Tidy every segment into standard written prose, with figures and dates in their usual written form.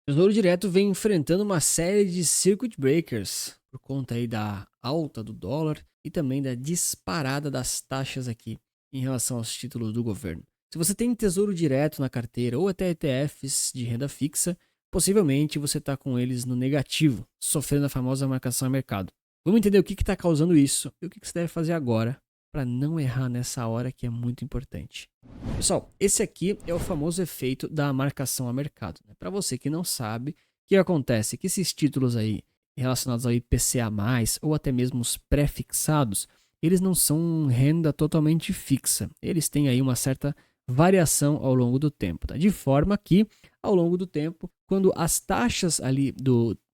O Tesouro Direto vem enfrentando uma série de circuit breakers por conta aí da alta do dólar e também da disparada das taxas aqui em relação aos títulos do governo. Se você tem Tesouro Direto na carteira ou até ETFs de renda fixa, possivelmente você está com eles no negativo, sofrendo a famosa marcação a mercado. Vamos entender o que está causando isso e o que você deve fazer agora para não errar nessa hora que é muito importante. Pessoal, esse aqui é o famoso efeito da marcação a mercado. Para você que não sabe, o que acontece? Que esses títulos aí relacionados ao IPCA+, ou até mesmo os pré-fixados, eles não são renda totalmente fixa. Eles têm aí uma certa variação ao longo do tempo. Tá? De forma que, ao longo do tempo, quando as taxas ali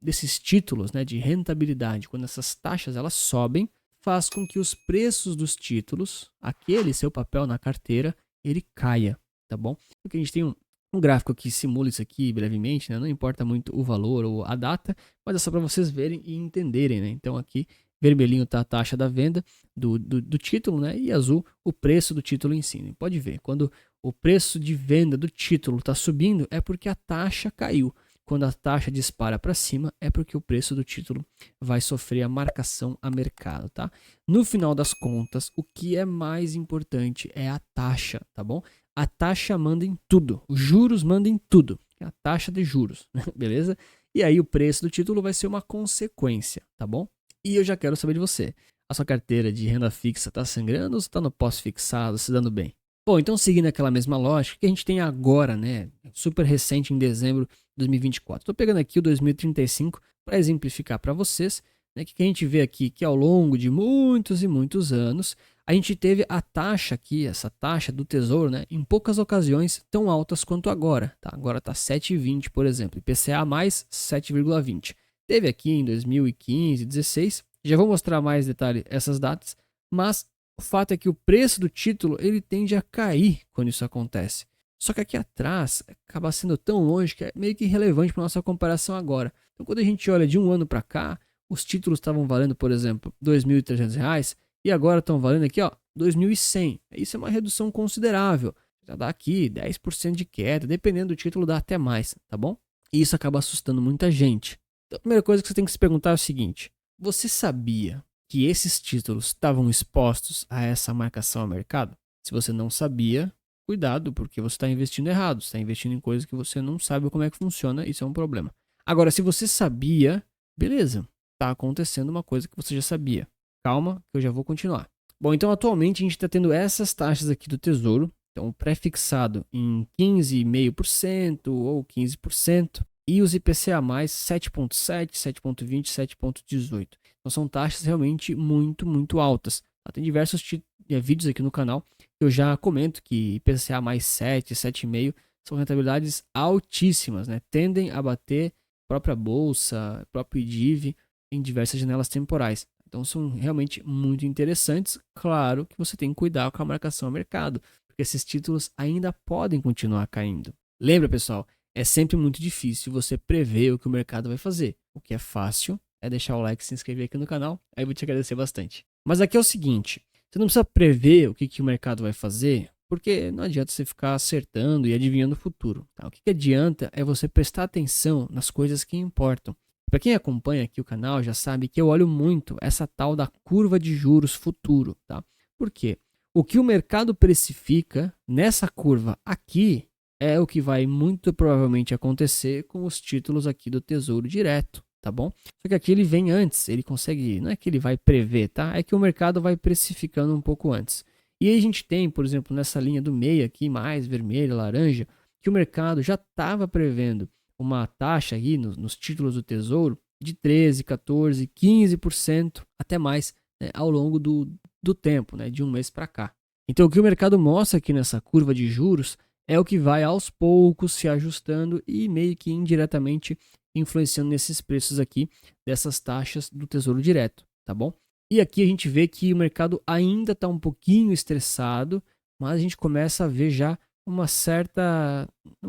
desses títulos, né, de rentabilidade, quando essas taxas elas sobem, faz com que os preços dos títulos, aquele seu papel na carteira, ele caia, tá bom? Porque a gente tem um gráfico que simula isso aqui brevemente, né? Não importa muito o valor ou a data, mas é só para vocês verem e entenderem, né? Então aqui, vermelhinho está a taxa da venda do título, né? E azul, o preço do título em si. Né? Pode ver, quando o preço de venda do título está subindo, é porque a taxa caiu. Quando a taxa dispara para cima, é porque o preço do título vai sofrer a marcação a mercado, tá? No final das contas, o que é mais importante é a taxa, tá bom? A taxa manda em tudo, os juros mandam em tudo, é a taxa de juros, beleza? E aí o preço do título vai ser uma consequência, tá bom? E eu já quero saber de você, a sua carteira de renda fixa está sangrando ou está no pós-fixado, se dando bem? Bom, então seguindo aquela mesma lógica que a gente tem agora, né, super recente em dezembro de 2024. Estou pegando aqui o 2035 para exemplificar para vocês, né, que a gente vê aqui que ao longo de muitos e muitos anos, a gente teve a taxa aqui, essa taxa do tesouro, né, em poucas ocasiões tão altas quanto agora. Tá? Agora está 7,20, por exemplo, IPCA mais 7,20. Teve aqui em 2015, 16, já vou mostrar mais detalhe essas datas, mas o fato é que o preço do título ele tende a cair quando isso acontece. Só que aqui atrás acaba sendo tão longe que é meio que irrelevante para nossa comparação agora. Então, quando a gente olha de um ano para cá, os títulos estavam valendo, por exemplo, R$ 2.300 e agora estão valendo aqui, ó, 2.100. Isso é uma redução considerável. Já dá aqui 10% de queda, dependendo do título dá até mais, tá bom? E isso acaba assustando muita gente. Então, a primeira coisa que você tem que se perguntar é o seguinte: você sabia que esses títulos estavam expostos a essa marcação a mercado? Se você não sabia, cuidado, porque você está investindo errado, você está investindo em coisas que você não sabe como é que funciona, isso é um problema. Agora, se você sabia, beleza, está acontecendo uma coisa que você já sabia. Calma, que eu já vou continuar. Bom, então atualmente a gente está tendo essas taxas aqui do Tesouro, então pré-fixado em 15,5% ou 15%, e os IPCA+, 7,7, 7,20, 7,18. Então são taxas realmente muito, muito altas. Tem diversos vídeos aqui no canal que eu já comento que IPCA mais 7, 7,5 são rentabilidades altíssimas, né? Tendem a bater a própria bolsa, próprio IDIV em diversas janelas temporais. Então são realmente muito interessantes. Claro que você tem que cuidar com a marcação a mercado, porque esses títulos ainda podem continuar caindo. Lembra, pessoal, é sempre muito difícil você prever o que o mercado vai fazer. O que é fácil é deixar o like e se inscrever aqui no canal, aí eu vou te agradecer bastante. Mas aqui é o seguinte, você não precisa prever o que o mercado vai fazer, porque não adianta você ficar acertando e adivinhando o futuro. Tá? O que adianta é você prestar atenção nas coisas que importam. Para quem acompanha aqui o canal já sabe que eu olho muito essa tal da curva de juros futuro. Tá? Por quê? O que o mercado precifica nessa curva aqui é o que vai muito provavelmente acontecer com os títulos aqui do Tesouro Direto, tá bom? Só que aqui ele vem antes, ele consegue, não é que ele vai prever, tá? É que o mercado vai precificando um pouco antes. E aí a gente tem, por exemplo, nessa linha do meio aqui, mais vermelho, laranja, que o mercado já estava prevendo uma taxa aí nos títulos do Tesouro de 13, 14, 15%, até mais, né, ao longo do tempo, né, de um mês para cá. Então o que o mercado mostra aqui nessa curva de juros é o que vai aos poucos se ajustando e meio que indiretamente influenciando nesses preços aqui dessas taxas do Tesouro Direto, tá bom? E aqui a gente vê que o mercado ainda está um pouquinho estressado, mas a gente começa a ver já um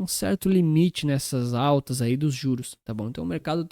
certo limite nessas altas aí dos juros, tá bom? Então o mercado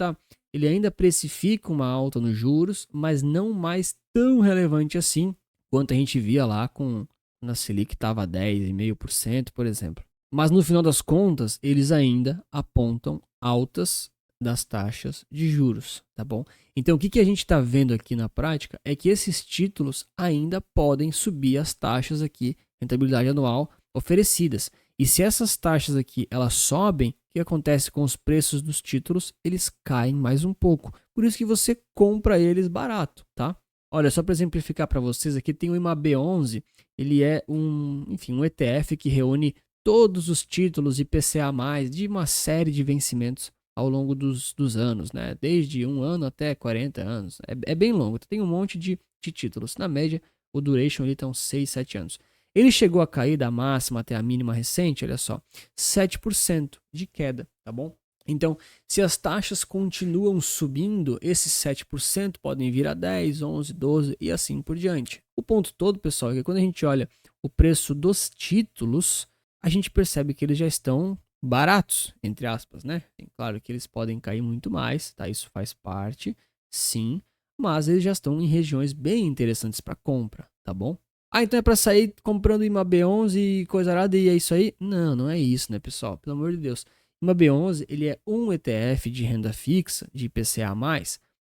ele ainda precifica uma alta nos juros, mas não mais tão relevante assim quanto a gente via lá com na Selic estava 10,5%, por exemplo. Mas no final das contas, eles ainda apontam altas das taxas de juros, tá bom? Então, o que a gente está vendo aqui na prática é que esses títulos ainda podem subir as taxas aqui, rentabilidade anual oferecidas. E se essas taxas aqui elas sobem, o que acontece com os preços dos títulos? Eles caem mais um pouco. Por isso que você compra eles barato, tá? Olha, só para exemplificar para vocês aqui, tem o IMAB11, ele é um ETF que reúne todos os títulos IPCA+, de uma série de vencimentos ao longo dos anos, né? Desde 1 ano até 40 anos. É bem longo, tem um monte de títulos. Na média, o duration ali estão 6, 7 anos. Ele chegou a cair da máxima até a mínima recente, olha só, 7% de queda, tá bom? Então, se as taxas continuam subindo, esses 7% podem vir a 10, 11, 12 e assim por diante. O ponto todo, pessoal, é que quando a gente olha o preço dos títulos, a gente percebe que eles já estão baratos, entre aspas, né? Claro que eles podem cair muito mais, tá? Isso faz parte, sim, mas eles já estão em regiões bem interessantes para compra, tá bom? Ah, então é para sair comprando IMAB11 e coisa arada e é isso aí? Não, não é isso, né, pessoal? Pelo amor de Deus. IMAB11, ele é um ETF de renda fixa, de IPCA+,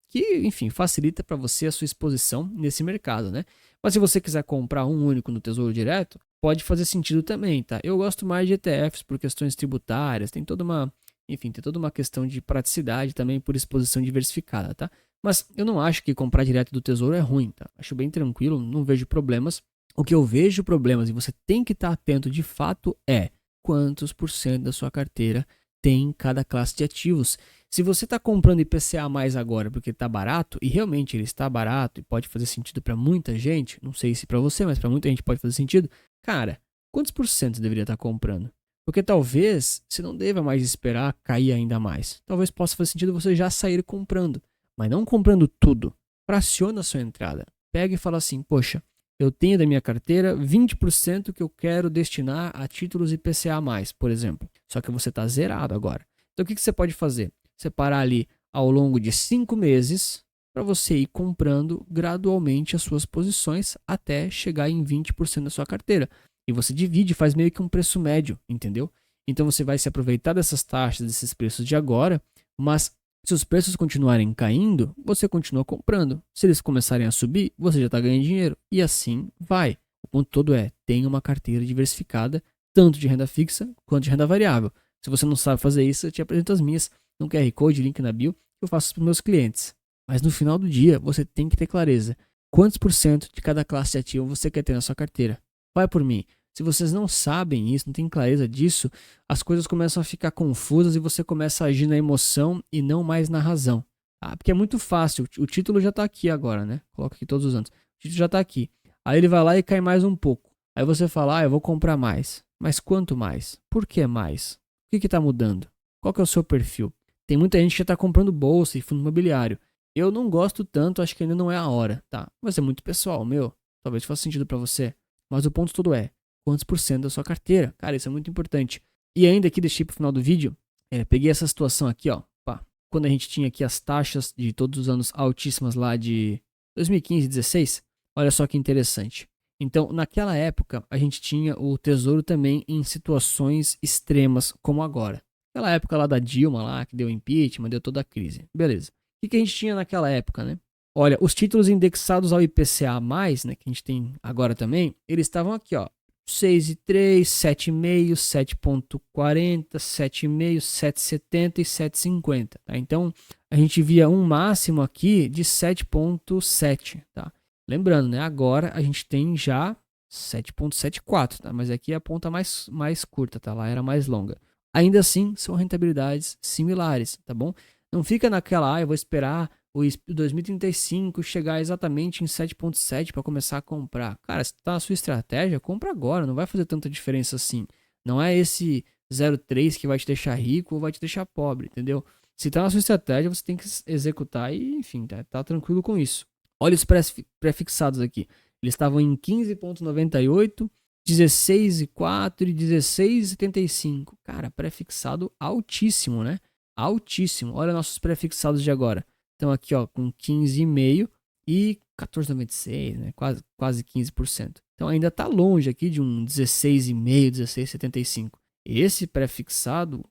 que, enfim, facilita para você a sua exposição nesse mercado, né? Mas se você quiser comprar um único no Tesouro Direto, pode fazer sentido também, tá? Eu gosto mais de ETFs por questões tributárias, tem toda uma, enfim, tem toda uma questão de praticidade também por exposição diversificada, tá? Mas eu não acho que comprar direto do Tesouro é ruim, tá? Acho bem tranquilo, não vejo problemas. O que eu vejo problemas e você tem que estar atento de fato é quantos por cento da sua carteira tem cada classe de ativos. Se você está comprando IPCA mais agora porque está barato, e realmente ele está barato e pode fazer sentido para muita gente, não sei se para você, mas para muita gente pode fazer sentido, cara, quantos por cento você deveria estar comprando? Porque talvez você não deva mais esperar cair ainda mais. Talvez possa fazer sentido você já sair comprando, mas não comprando tudo. Fraciona a sua entrada. Pega e fala assim, poxa, eu tenho da minha carteira 20% que eu quero destinar a títulos IPCA+, por exemplo. Só que você está zerado agora. Então o que você pode fazer? Separar ali ao longo de 5 meses para você ir comprando gradualmente as suas posições até chegar em 20% da sua carteira. E você divide, faz meio que um preço médio, entendeu? Então você vai se aproveitar dessas taxas, desses preços de agora, mas se os preços continuarem caindo, você continua comprando. Se eles começarem a subir, você já está ganhando dinheiro. E assim vai. O ponto todo é, tenha uma carteira diversificada, tanto de renda fixa quanto de renda variável. Se você não sabe fazer isso, eu te apresento as minhas no QR Code, link na bio, que eu faço para os meus clientes. Mas no final do dia, você tem que ter clareza. Quantos por cento de cada classe de ativo você quer ter na sua carteira? Vai por mim. Se vocês não sabem isso, não têm clareza disso, as coisas começam a ficar confusas e você começa a agir na emoção e não mais na razão. Tá? Porque é muito fácil, o título já está aqui agora, né? Coloca aqui todos os anos. O título já está aqui. Aí ele vai lá e cai mais um pouco. Aí você fala, eu vou comprar mais. Mas quanto mais? Por que mais? O que está mudando? Qual que é o seu perfil? Tem muita gente que já está comprando bolsa e fundo imobiliário. Eu não gosto tanto, acho que ainda não é a hora, tá? Mas é muito pessoal, meu. Talvez faça sentido para você. Mas o ponto todo é, quantos por cento da sua carteira? Cara, isso é muito importante. E ainda aqui deixei pro final do vídeo, peguei essa situação aqui, ó. Pá, quando a gente tinha aqui as taxas de todos os anos altíssimas lá de 2015 e 2016, olha só que interessante. Então, naquela época, a gente tinha o Tesouro também em situações extremas como agora. Aquela época lá da Dilma, lá, que deu impeachment, deu toda a crise. Beleza. O que a gente tinha naquela época, né? Olha, os títulos indexados ao IPCA+, né, que a gente tem agora também, eles estavam aqui, ó. 6,3, 7,5, 7,40, 7,5, 7,70 e 7,50. Tá? Então, a gente via um máximo aqui de 7,7. Tá? Lembrando, né? Agora a gente tem já 7,74. Tá? Mas aqui é a ponta mais curta, tá? Lá era mais longa. Ainda assim, são rentabilidades similares, tá bom? Não fica naquela, eu vou esperar o 2035 chegar exatamente em 7,7 para começar a comprar. Cara, se tá na sua estratégia, compra agora, não vai fazer tanta diferença assim. Não é esse 0,3 que vai te deixar rico ou vai te deixar pobre, entendeu? Se tá na sua estratégia, você tem que executar e, enfim, tá tranquilo com isso. Olha os prefixados aqui. Eles estavam em 15,98, 16,4 e 16,75. Cara, prefixado altíssimo, né? Altíssimo. Olha nossos prefixados de agora. Então aqui, ó, com 15,5 e 14,96, né? Quase 15%. Então ainda está longe aqui de um 16,5, 16,75. Esse pré-fixado,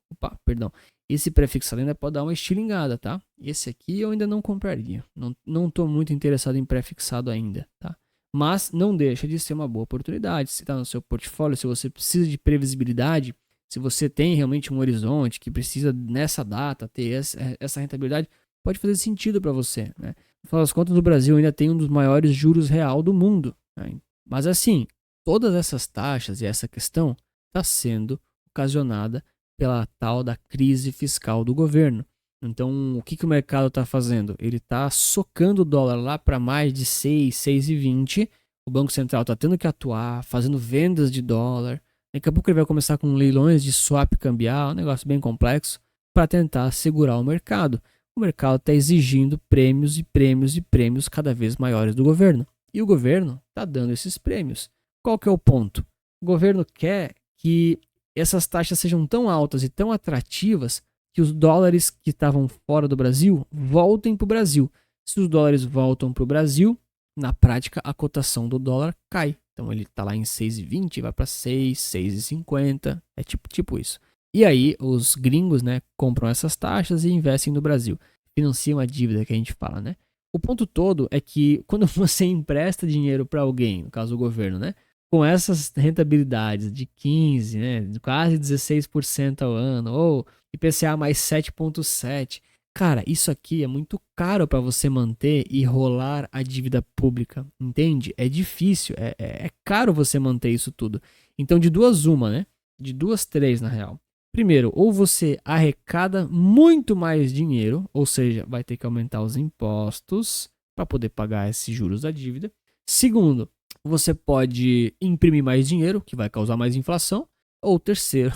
esse pré-fixado ainda pode dar uma estilingada, tá? Esse aqui eu ainda não compraria. Não tô muito interessado em pré-fixado ainda, tá? Mas não deixa de ser uma boa oportunidade. Se está no seu portfólio, se você precisa de previsibilidade, se você tem realmente um horizonte que precisa nessa data ter essa rentabilidade, pode fazer sentido para você, né? No final das contas, o Brasil ainda tem um dos maiores juros real do mundo, né? Mas assim, todas essas taxas e essa questão está sendo ocasionada pela tal da crise fiscal do governo. Então, o que o mercado está fazendo? Ele está socando o dólar lá para mais de 6, 6,20. O Banco Central está tendo que atuar, fazendo vendas de dólar. Daqui a pouco ele vai começar com leilões de swap cambial, um negócio bem complexo, para tentar segurar o mercado. O mercado está exigindo prêmios e prêmios e prêmios cada vez maiores do governo. E o governo está dando esses prêmios. Qual que é o ponto? O governo quer que essas taxas sejam tão altas e tão atrativas que os dólares que estavam fora do Brasil voltem para o Brasil. Se os dólares voltam para o Brasil, na prática a cotação do dólar cai. Então ele está lá em 6,20, vai para 6, 6,50, é tipo isso. E aí os gringos, né, compram essas taxas e investem no Brasil. Financiam a dívida que a gente fala, né? O ponto todo é que quando você empresta dinheiro para alguém, no caso o governo, né, com essas rentabilidades de 15, né, quase 16% ao ano, ou IPCA mais 7,7%, cara, isso aqui é muito caro para você manter e rolar a dívida pública, entende? É difícil, é caro você manter isso tudo. Então, de duas uma, né? De duas, três, na real. Primeiro, ou você arrecada muito mais dinheiro, ou seja, vai ter que aumentar os impostos para poder pagar esses juros da dívida. Segundo, você pode imprimir mais dinheiro, que vai causar mais inflação. Ou terceiro,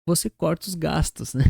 você corta os gastos, né?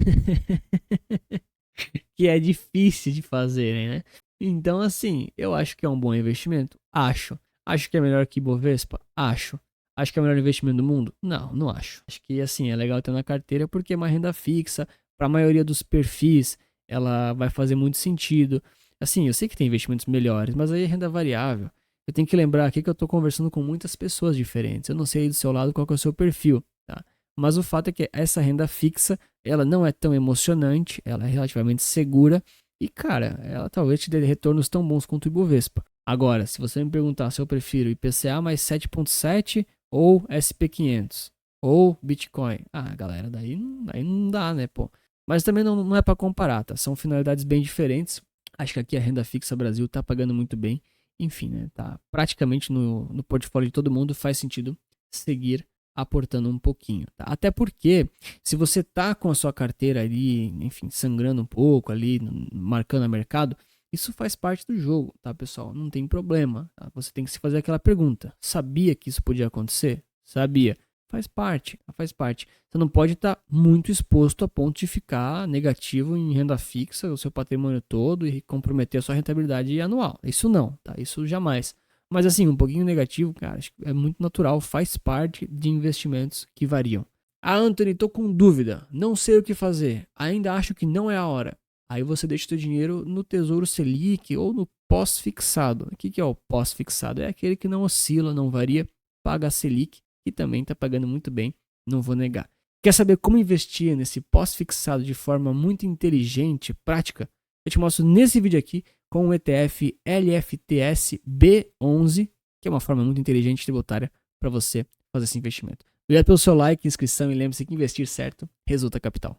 Que é difícil de fazerem, né? Então, assim, eu acho que é um bom investimento? Acho. Acho que é melhor que Ibovespa? Acho. Acho que é o melhor investimento do mundo? Não acho. Acho que, assim, é legal ter na carteira porque é uma renda fixa. Para a maioria dos perfis, ela vai fazer muito sentido. Assim, eu sei que tem investimentos melhores, mas aí é renda variável. Eu tenho que lembrar aqui que eu estou conversando com muitas pessoas diferentes. Eu não sei do seu lado qual que é o seu perfil, tá? Mas o fato é que essa renda fixa, ela não é tão emocionante, ela é relativamente segura e, cara, ela talvez te dê retornos tão bons quanto o Ibovespa. Agora, se você me perguntar se eu prefiro IPCA mais 7,7 ou SP500 ou Bitcoin, galera, daí não dá, né, pô. Mas também não é para comparar, tá? São finalidades bem diferentes. Acho que aqui a renda fixa Brasil tá pagando muito bem. Enfim, né, tá praticamente no portfólio de todo mundo, faz sentido seguir aportando um pouquinho, tá? Até porque se você tá com a sua carteira ali, enfim, sangrando um pouco ali, marcando a mercado, isso faz parte do jogo, tá, pessoal? Não tem problema, tá? Você tem que se fazer aquela pergunta: sabia que isso podia acontecer? Sabia. Faz parte, faz parte. Você não pode estar muito exposto a ponto de ficar negativo em renda fixa, o seu patrimônio todo e comprometer a sua rentabilidade anual. Isso não, tá? Isso jamais. Mas assim, um pouquinho negativo, cara, acho que é muito natural, faz parte de investimentos que variam. Anthony, tô com dúvida, não sei o que fazer, ainda acho que não é a hora. Aí você deixa o seu dinheiro no Tesouro Selic ou no pós-fixado. O que é o pós-fixado? É aquele que não oscila, não varia, paga a Selic, que também está pagando muito bem, não vou negar. Quer saber como investir nesse pós-fixado de forma muito inteligente, prática? Eu te mostro nesse vídeo aqui com o ETF LFTS B11, que é uma forma muito inteligente e tributária para você fazer esse investimento. Obrigado pelo seu like, inscrição e lembre-se que investir certo resulta capital.